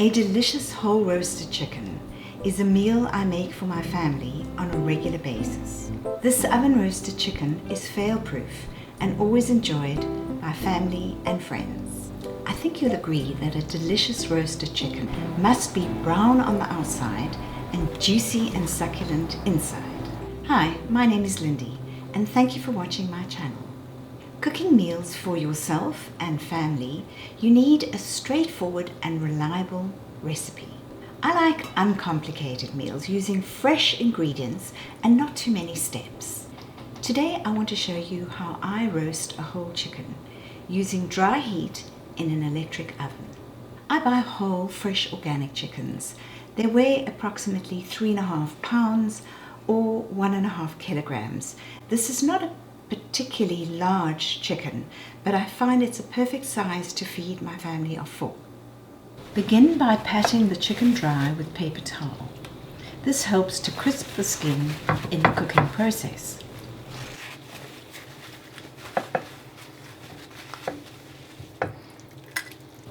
A delicious whole roasted chicken is a meal I make for my family on a regular basis. This oven roasted chicken is fail-proof and always enjoyed by family and friends. I think you'll agree that a delicious roasted chicken must be brown on the outside and juicy and succulent inside. Hi, my name is Lindy and thank you for watching my channel. Cooking meals for yourself and family, you need a straightforward and reliable recipe. I like uncomplicated meals using fresh ingredients and not too many steps. Today I want to show you how I roast a whole chicken using dry heat in an electric oven. I buy whole, fresh organic chickens. They weigh approximately 3.5 pounds or 1.5 kilograms. This is not a particularly large chicken, but I find it's a perfect size to feed my family of 4. Begin by patting the chicken dry with paper towel. This helps to crisp the skin in the cooking process.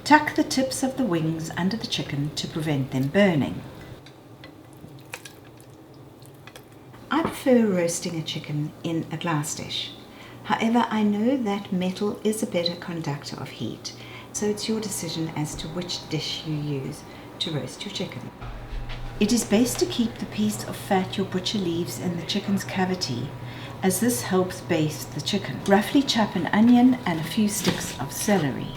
Tuck the tips of the wings under the chicken to prevent them burning. I prefer roasting a chicken in a glass dish. However, I know that metal is a better conductor of heat, so it's your decision as to which dish you use to roast your chicken. It is best to keep the piece of fat your butcher leaves in the chicken's cavity, as this helps baste the chicken. Roughly chop an onion and a few sticks of celery.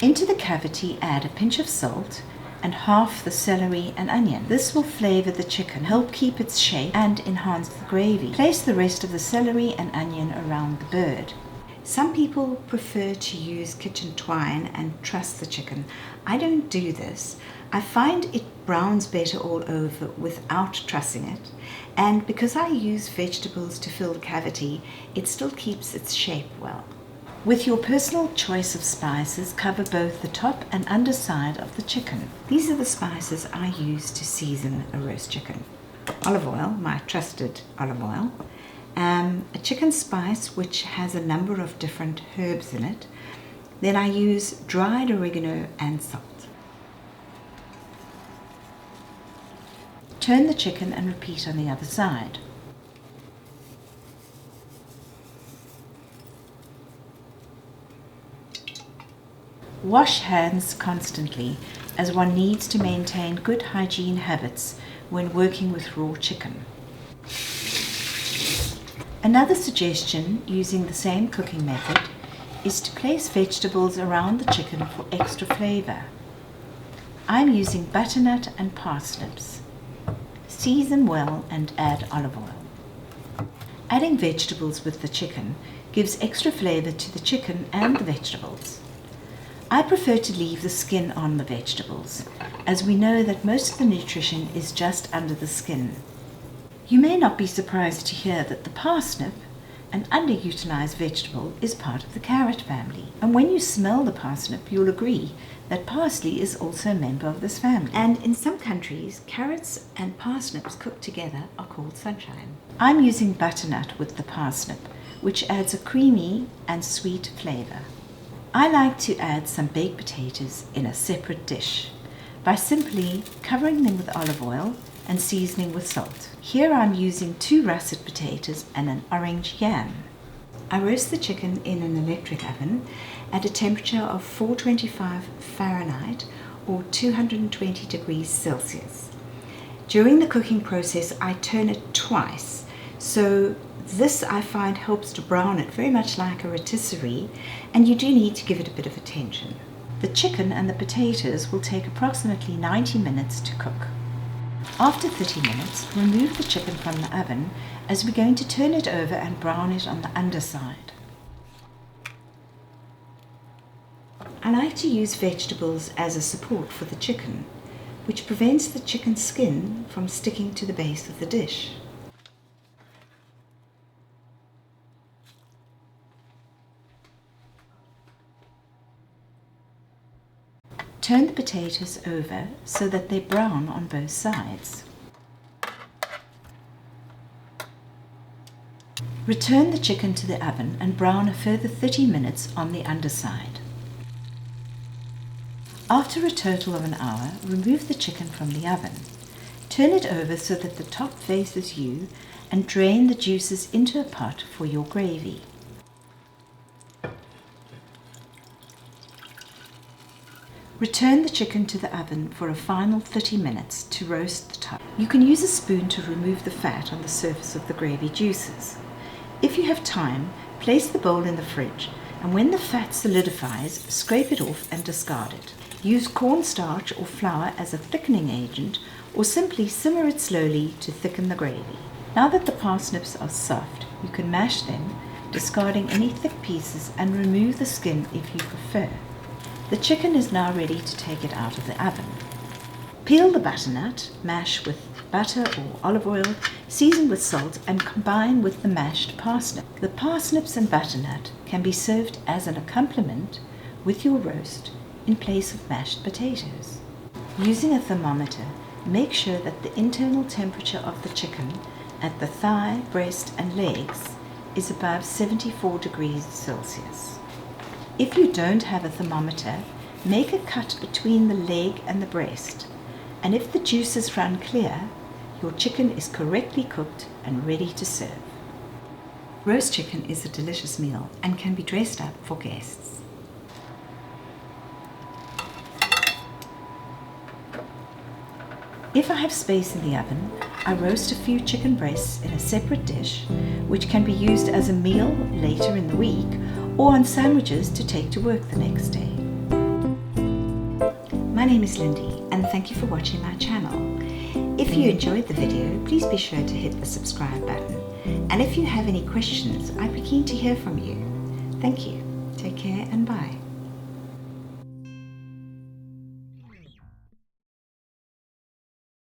Into the cavity add a pinch of salt and half the celery and onion. This will flavor the chicken, help keep its shape and enhance the gravy. Place the rest of the celery and onion around the bird. Some people prefer to use kitchen twine and truss the chicken. I don't do this. I find it browns better all over without trussing it, and because I use vegetables to fill the cavity, it still keeps its shape well. With your personal choice of spices, cover both the top and underside of the chicken. These are the spices I use to season a roast chicken. Olive oil, my trusted olive oil. A chicken spice which has a number of different herbs in it. Then I use dried oregano and salt. Turn the chicken and repeat on the other side. Wash hands constantly, as one needs to maintain good hygiene habits when working with raw chicken. Another suggestion using the same cooking method is to place vegetables around the chicken for extra flavor. I'm using butternut and parsnips. Season well and add olive oil. Adding vegetables with the chicken gives extra flavor to the chicken and the vegetables. I prefer to leave the skin on the vegetables, as we know that most of the nutrition is just under the skin. You may not be surprised to hear that the parsnip, an underutilized vegetable, is part of the carrot family. And when you smell the parsnip, you'll agree that parsley is also a member of this family. And in some countries, carrots and parsnips cooked together are called sunshine. I'm using butternut with the parsnip, which adds a creamy and sweet flavor. I like to add some baked potatoes in a separate dish by simply covering them with olive oil and seasoning with salt. Here I'm using 2 russet potatoes and an orange yam. I roast the chicken in an electric oven at a temperature of 425 Fahrenheit or 220 degrees Celsius. During the cooking process, I turn it twice, so this I find helps to brown it very much like a rotisserie, and you do need to give it a bit of attention. The chicken and the potatoes will take approximately 90 minutes to cook. After 30 minutes, remove the chicken from the oven, as we're going to turn it over and brown it on the underside. I like to use vegetables as a support for the chicken, which prevents the chicken skin from sticking to the base of the dish. Turn the potatoes over so that they brown on both sides. Return the chicken to the oven and brown a further 30 minutes on the underside. After a total of an hour, remove the chicken from the oven. Turn it over so that the top faces you and drain the juices into a pot for your gravy. Return the chicken to the oven for a final 30 minutes to roast the top. You can use a spoon to remove the fat on the surface of the gravy juices. If you have time, place the bowl in the fridge, and when the fat solidifies, scrape it off and discard it. Use cornstarch or flour as a thickening agent, or simply simmer it slowly to thicken the gravy. Now that the parsnips are soft, you can mash them, discarding any thick pieces, and remove the skin if you prefer. The chicken is now ready to take it out of the oven. Peel the butternut, mash with butter or olive oil, season with salt, and combine with the mashed parsnip. The parsnips and butternut can be served as an accompaniment with your roast in place of mashed potatoes. Using a thermometer, make sure that the internal temperature of the chicken at the thigh, breast, and legs is above 74 degrees Celsius. If you don't have a thermometer, make a cut between the leg and the breast, and if the juices run clear, your chicken is correctly cooked and ready to serve. Roast chicken is a delicious meal and can be dressed up for guests. If I have space in the oven, I roast a few chicken breasts in a separate dish, which can be used as a meal later in the week or on sandwiches to take to work the next day. My name is Lindy, and thank you for watching my channel. If you enjoyed the video, please be sure to hit the subscribe button. And if you have any questions, I'd be keen to hear from you. Thank you. Take care and bye.